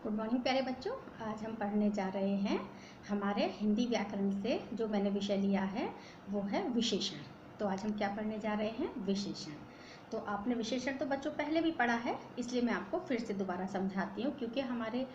Good morning प्यारे बच्चों। आज हम पढ़ने जा रहे हैं हमारे हिंदी व्याकरण से जो मैंने विषय लिया है वो है विशेषण। तो आज हम क्या पढ़ने जा रहे हैं? विशेषण। तो आपने विशेषण तो बच्चों पहले भी पढ़ा है, इसलिए मैं आपको फिर से दोबारा समझाती हूँ, क्योंकि हमारे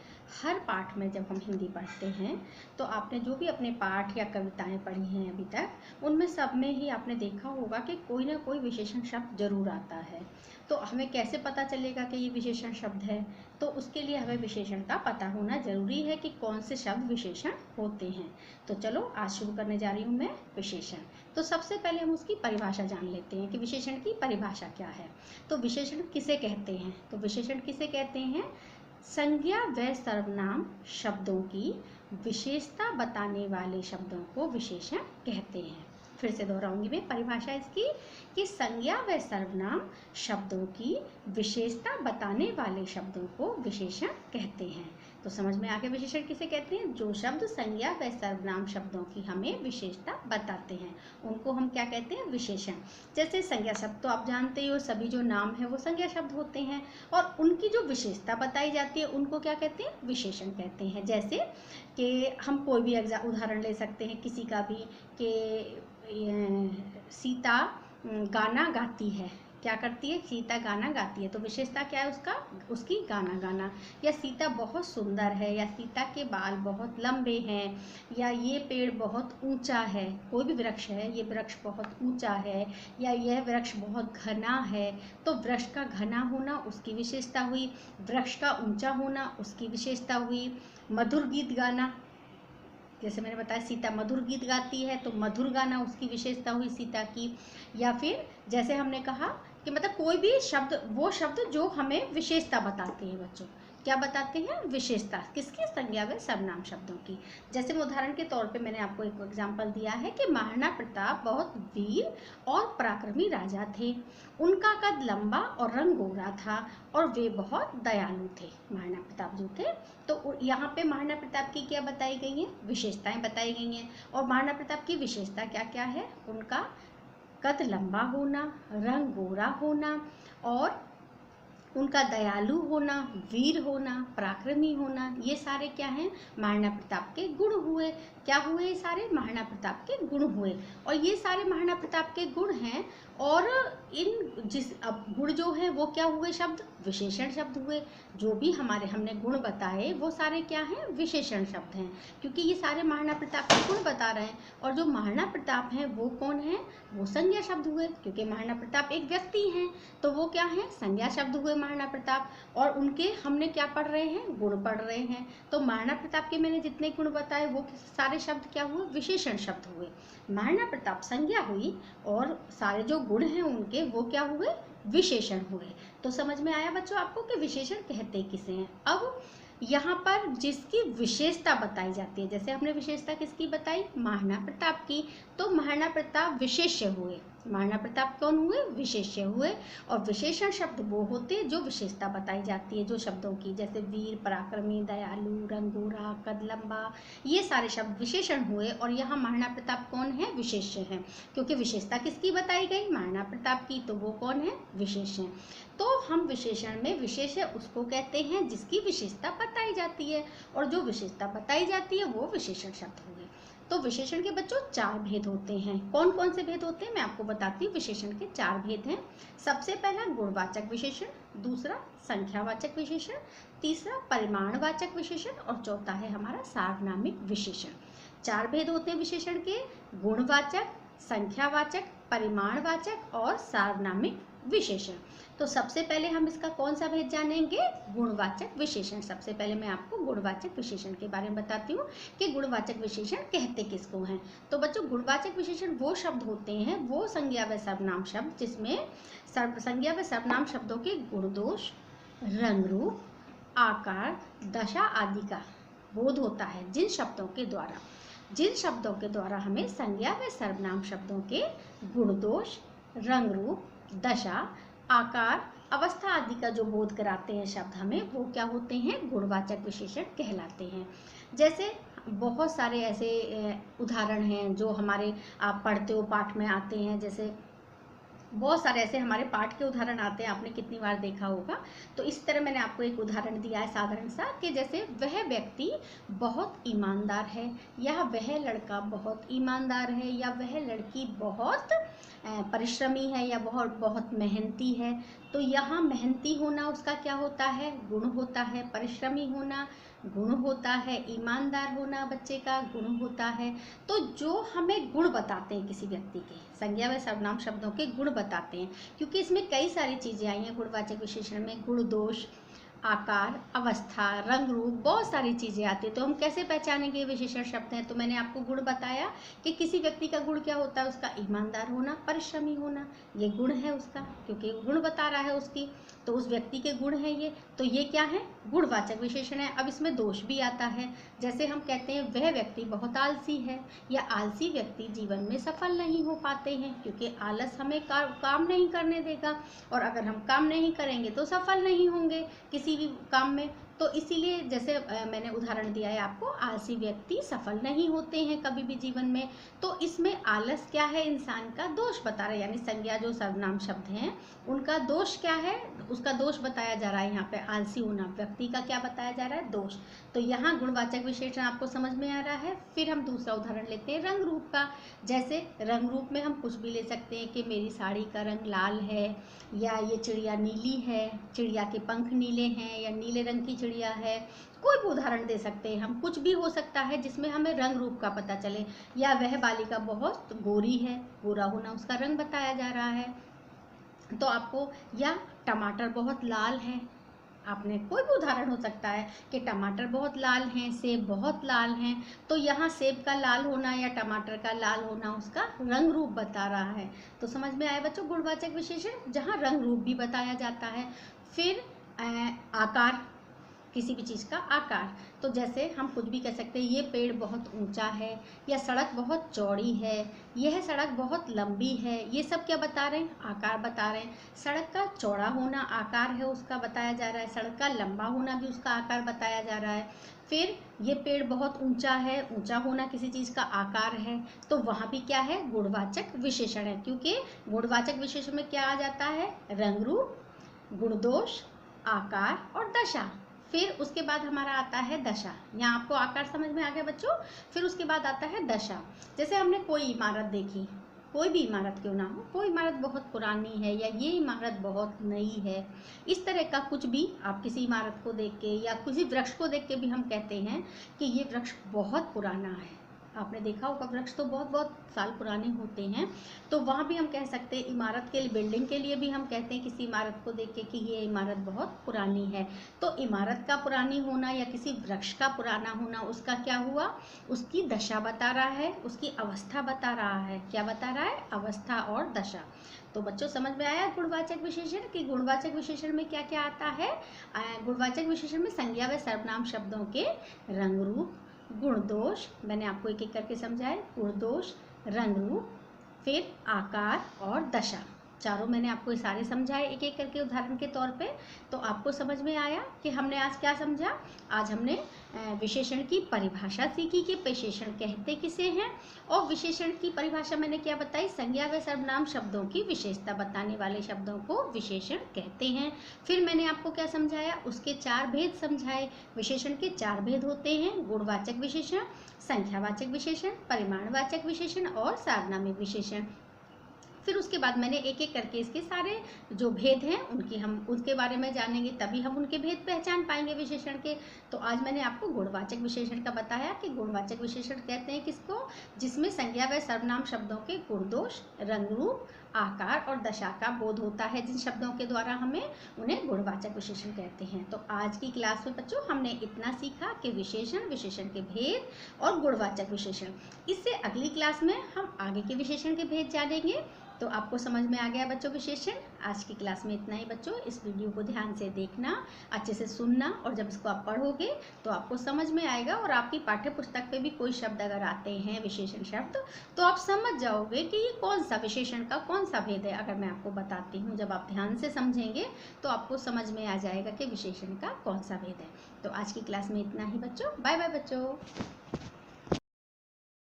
हर पाठ में जब हम हिंदी पढ़ते हैं तो आपने जो भी अपने पाठ या कविताएं पढ़ी हैं अभी तक, उनमें सब में ही आपने देखा होगा कि कोई ना कोई विशेषण शब्द जरूर आता है। तो हमें कैसे पता चलेगा कि ये विशेषण शब्द है? तो उसके लिए हमें विशेषण का पता होना जरूरी है कि कौन से शब्द विशेषण होते हैं। तो चलो आज शुरू करने जा रही हूँ मैं विशेषण। तो सबसे पहले हम उसकी परिभाषा जान लेते हैं कि विशेषण की परिभाषा क्या है। तो विशेषण किसे कहते हैं? तो विशेषण किसे कहते हैं? संज्ञा व सर्वनाम शब्दों की विशेषता बताने वाले शब्दों को विशेषण कहते हैं। फिर से दोहराऊंगी मैं परिभाषा इसकी कि संज्ञा व सर्वनाम शब्दों की विशेषता बताने वाले शब्दों को विशेषण कहते हैं। तो समझ में आ गया विशेषण किसे कहते हैं? जो शब्द संज्ञा व सर्वनाम शब्दों की हमें विशेषता बताते हैं उनको हम क्या कहते हैं? विशेषण। जैसे संज्ञा शब्द तो आप जानते ही हो, सभी जो नाम है वो संज्ञा शब्द होते हैं और उनकी जो विशेषता बताई जाती है उनको क्या कहते हैं? विशेषण कहते हैं। जैसे कि हम कोई भी उदाहरण ले सकते हैं किसी का भी, कि सीता गाना गाती है। क्या करती है? सीता गाना गाती है। तो विशेषता क्या है उसकी गाना गाना। या सीता बहुत सुंदर है, या सीता के बाल बहुत लंबे हैं, या ये पेड़ बहुत ऊंचा है। कोई भी वृक्ष है, ये वृक्ष बहुत ऊंचा है, या यह वृक्ष बहुत घना है। तो वृक्ष का घना होना उसकी विशेषता हुई, वृक्ष का ऊंचा होना उसकी विशेषता हुई। मधुर गीत गाना, जैसे मैंने बताया सीता मधुर गीत गाती है, तो मधुर गाना उसकी विशेषता हुई सीता की। या फिर जैसे हमने कहा कि मतलब कोई भी शब्द, वो शब्द जो हमें विशेषता बताते हैं बच्चों। क्या बताते हैं? विशेषता। किसकी? संज्ञा व सर्वनाम शब्दों की। जैसे उदाहरण के तौर पे मैंने आपको एक एग्जाम्पल दिया है कि महाराणा प्रताप बहुत वीर और पराक्रमी राजा थे। उनका कद लंबा और रंग गोरा था और वे बहुत दयालु थे। महाराणा प्रताप जो थे, तो यहाँ पे महाराणा प्रताप की क्या बताई गई हैं? विशेषताएं बताई गई हैं। और महाराणा प्रताप की विशेषता क्या क्या है? उनका कद लंबा होना, रंग गोरा होना, और उनका दयालु होना, वीर होना, पराक्रमी होना। ये सारे क्या हैं? महाराणा प्रताप के गुण हुए। क्या हुए? ये सारे महाराणा प्रताप के गुण हुए। और ये सारे महाराणा प्रताप के गुण हैं। और इन अब गुण जो है वो क्या हुए? शब्द विशेषण शब्द हुए। जो भी हमने गुण बताए वो सारे क्या हैं? विशेषण शब्द हैं, क्योंकि ये सारे महाराणा प्रताप के गुण बता रहे हैं। और जो महाराणा प्रताप हैं वो कौन है? वो संज्ञा शब्द हुए, क्योंकि महाराणा प्रताप एक व्यक्ति हैं, तो वो क्या है? संज्ञा शब्द हुए महाराणा प्रताप। और उनके हमने क्या पढ़ रहे हैं? गुण पढ़ रहे हैं। तो महाराणा प्रताप के मैंने जितने गुण बताए वो सारे शब्द क्या हुए? विशेषण शब्द हुए। महाराणा प्रताप संज्ञा हुई और सारे जो गुण हैं उनके वो क्या हुए? विशेषण हुए। तो समझ में आया बच्चों आपको कि विशेषण कहते किसे हैं? अब यहाँ पर जिसकी विशेषता बताई जाती है, जैसे हमने विशेषता किसकी बताई? महाराणा प्रताप की। तो महाराणा प्रताप विशेष्य हुए। महाराणा प्रताप कौन हुए? विशेष्य हुए। और विशेषण शब्द वो होते जो विशेषता बताई जाती है जो शब्दों की, जैसे वीर, पराक्रमी, दयालु, रंगोरा, कद लंबा, ये सारे शब्द विशेषण हुए। और यहाँ महाराणा प्रताप कौन है? विशेष्य है, क्योंकि विशेषता किसकी बताई गई? महाराणा प्रताप की। तो वो कौन है? विशेष्य। तो हम विशेषण में विशेष्य उसको कहते हैं जिसकी विशेषता बताई जाती है, और जो विशेषता बताई जाती है वो विशेषण शब्द हुए। तो विशेषण के बच्चों 4 भेद होते हैं। कौन कौन से भेद होते हैं मैं आपको बताती हूँ। विशेषण के 4 भेद हैं। सबसे पहला गुणवाचक विशेषण, दूसरा संख्यावाचक विशेषण, तीसरा परिमाणवाचक विशेषण, और चौथा है हमारा सार्वनामिक विशेषण। 4 भेद होते हैं विशेषण के: गुणवाचक, संख्यावाचक, परिमाणवाचक और सार्वनामिक विशेषण। तो सबसे पहले हम इसका कौन सा भेद जानेंगे? गुणवाचक विशेषण। सबसे पहले मैं आपको गुणवाचक विशेषण के बारे में बताती हूँ कि गुणवाचक विशेषण कहते किसको हैं। तो बच्चों गुणवाचक विशेषण वो शब्द होते हैं, वो संज्ञा व सर्वनाम शब्द जिसमें संज्ञा व सर्वनाम शब्दों के गुण दोष, रंग रूप, आकार, दशा आदि का बोध होता है। जिन शब्दों के द्वारा हमें संज्ञा व सर्वनाम शब्दों के गुण दोष, रंग रूप, दशा, आकार, अवस्था आदि का जो बोध कराते हैं शब्द हमें, वो क्या होते हैं? गुणवाचक विशेषण कहलाते हैं। जैसे बहुत सारे ऐसे उदाहरण हैं जो हमारे आप पढ़ते हो, पाठ में आते हैं। जैसे बहुत सारे ऐसे हमारे पाठ के उदाहरण आते हैं, आपने कितनी बार देखा होगा। तो इस तरह मैंने आपको एक उदाहरण दिया है साधारण सा, कि जैसे वह व्यक्ति बहुत ईमानदार है, या वह लड़का बहुत ईमानदार है, या वह लड़की बहुत परिश्रमी है, या बहुत बहुत मेहनती है। तो यहाँ मेहनती होना उसका क्या होता है, गुण होता है। परिश्रमी होना गुण होता है। ईमानदार होना बच्चे का गुण होता है। तो जो हमें गुण बताते हैं किसी व्यक्ति के, संज्ञा व सर्वनाम शब्दों के गुण बताते हैं, क्योंकि इसमें कई सारी चीज़ें आई हैं गुणवाचक विशेषण में। गुण, दोष, आकार, अवस्था, रंग, रूप, बहुत सारी चीज़ें आती हैं। तो हम कैसे पहचानेंगे ये विशेषण शब्द हैं? तो मैंने आपको गुण बताया कि किसी व्यक्ति का गुण क्या होता है, उसका ईमानदार होना, परिश्रमी होना, ये गुण है उसका, क्योंकि गुण बता रहा है उसकी, तो उस व्यक्ति के गुण हैं ये। तो ये क्या है, गुणवाचक विशेषण है। अब इसमें दोष भी आता है, जैसे हम कहते हैं वह व्यक्ति बहुत आलसी है, या आलसी व्यक्ति जीवन में सफल नहीं हो पाते हैं, क्योंकि आलस हमें काम नहीं करने देगा, और अगर हम काम नहीं करेंगे तो सफल नहीं होंगे किसी भी काम में। तो इसीलिए जैसे मैंने उदाहरण दिया है आपको, आलसी व्यक्ति सफल नहीं होते हैं कभी भी जीवन में। तो इसमें आलस क्या है, इंसान का दोष बता रहा है, यानी संज्ञा जो सर्वनाम शब्द हैं उनका दोष क्या है, उसका दोष बताया जा रहा है। यहाँ पे आलसी होना व्यक्ति का क्या बताया जा रहा है, दोष। तो यहाँ गुणवाचक विशेषण आपको समझ में आ रहा है। फिर हम दूसरा उदाहरण लेते हैं रंग रूप का। जैसे रंग रूप में हम कुछ भी ले सकते हैं कि मेरी साड़ी का रंग लाल है, या ये चिड़िया नीली है, चिड़िया के पंख नीले हैं, या नीले रंग की चिड़िया है। कोई भी उदाहरण दे सकते हैं हम, कुछ भी हो सकता है जिसमें हमें रंग रूप का पता चले। या वह बालिका बहुत गोरी है, गोरा होना उसका रंग बताया जा रहा है। तो आपको, या टमाटर बहुत लाल है, आपने कोई भी उदाहरण हो सकता है कि टमाटर बहुत लाल हैं, सेब बहुत लाल हैं। तो यहाँ सेब का लाल होना या टमाटर का लाल होना उसका रंग रूप बता रहा है। तो समझ में आया बच्चों गुणवाचक विशेषण, जहाँ रंग रूप भी बताया जाता है। फिर आकार, किसी भी चीज़ का आकार। तो जैसे हम कुछ भी कह सकते हैं, ये पेड़ बहुत ऊंचा है, या सड़क बहुत चौड़ी है, यह सड़क बहुत लंबी है। ये सब क्या बता रहे हैं, आकार बता रहे हैं। सड़क का चौड़ा होना आकार है उसका, बताया जा रहा है। सड़क का लंबा होना भी उसका आकार बताया जा रहा है। फिर ये पेड़ बहुत ऊंचा है, ऊंचा होना किसी चीज़ का आकार है, तो वहाँ भी क्या है, गुणवाचक विशेषण है। क्योंकि गुणवाचक विशेषण में क्या आ जाता है, रंग रूप, गुण, दोष, आकार और दशा। फिर उसके बाद हमारा आता है दशा। यहाँ आपको आकार समझ में आ गया बच्चों। फिर उसके बाद आता है दशा। जैसे हमने कोई इमारत देखी, कोई भी इमारत क्यों ना हो, कोई इमारत बहुत पुरानी है, या ये इमारत बहुत नई है, इस तरह का कुछ भी आप किसी इमारत को देख के या किसी वृक्ष को देख के भी हम कहते हैं कि ये वृक्ष बहुत पुराना है। आपने देखा होगा वृक्ष तो बहुत बहुत साल पुराने होते हैं। तो वहाँ भी हम कह सकते हैं, इमारत के लिए, बिल्डिंग के लिए भी हम कहते हैं किसी इमारत को देख के कि ये इमारत बहुत पुरानी है। तो इमारत का पुरानी होना या किसी वृक्ष का पुराना होना, उसका क्या हुआ, उसकी दशा बता रहा है, उसकी अवस्था बता रहा है। क्या बता रहा है, अवस्था और दशा। तो बच्चों समझ में आया गुणवाचक विशेषण कि गुणवाचक विशेषण में क्या क्या आता है। गुणवाचक विशेषण में संज्ञा व सर्वनाम शब्दों के रंग रूप, गुण, दोष, मैंने आपको एक एक करके समझाया, गुण, दोष, रंग रूप, फिर आकार और दशा। चारों मैंने आपको सारे समझाए एक एक करके उदाहरण के तौर पे। तो आपको समझ में आया कि हमने आज क्या समझा। आज हमने विशेषण की परिभाषा सीखी कि विशेषण कहते किसे हैं, और विशेषण की परिभाषा मैंने क्या बताई, संज्ञा व सर्वनाम शब्दों की विशेषता बताने वाले शब्दों को विशेषण कहते हैं। फिर मैंने आपको क्या समझाया, उसके चार भेद समझाए। विशेषण के चार भेद होते हैं, गुणवाचक विशेषण, संख्यावाचक विशेषण, परिमाणवाचक विशेषण और सार्वनामिक विशेषण। फिर उसके बाद मैंने एक एक करके इसके सारे जो भेद हैं उनकी हम उसके बारे में जानेंगे, तभी हम उनके भेद पहचान पाएंगे विशेषण के। तो आज मैंने आपको गुणवाचक विशेषण का बताया कि गुणवाचक विशेषण कहते हैं किसको, जिसमें संज्ञा व सर्वनाम शब्दों के गुण, दोष, रंग रूप, आकार और दशा का बोध होता है, जिन शब्दों के द्वारा हमें उन्हें गुणवाचक विशेषण कहते हैं। तो आज की क्लास में बच्चों हमने इतना सीखा कि विशेषण, विशेषण के भेद और गुणवाचक विशेषण। इससे अगली क्लास में हम आगे के विशेषण के भेद जानेंगे। तो आपको समझ में आ गया बच्चों विशेषण। आज की क्लास में इतना ही बच्चों। इस वीडियो को ध्यान से देखना, अच्छे से सुनना, और जब इसको आप पढ़ोगे तो आपको समझ में आएगा। और आपकी पाठ्य पुस्तक पे भी कोई शब्द अगर आते हैं विशेषण शब्द, तो आप समझ जाओगे कि ये कौन सा विशेषण का कौन सा भेद है। अगर मैं आपको बताती हूँ, जब आप ध्यान से समझेंगे तो आपको समझ में आ जाएगा कि विशेषण का कौन सा भेद है। तो आज की क्लास में इतना ही बच्चों। बाय बाय बच्चों।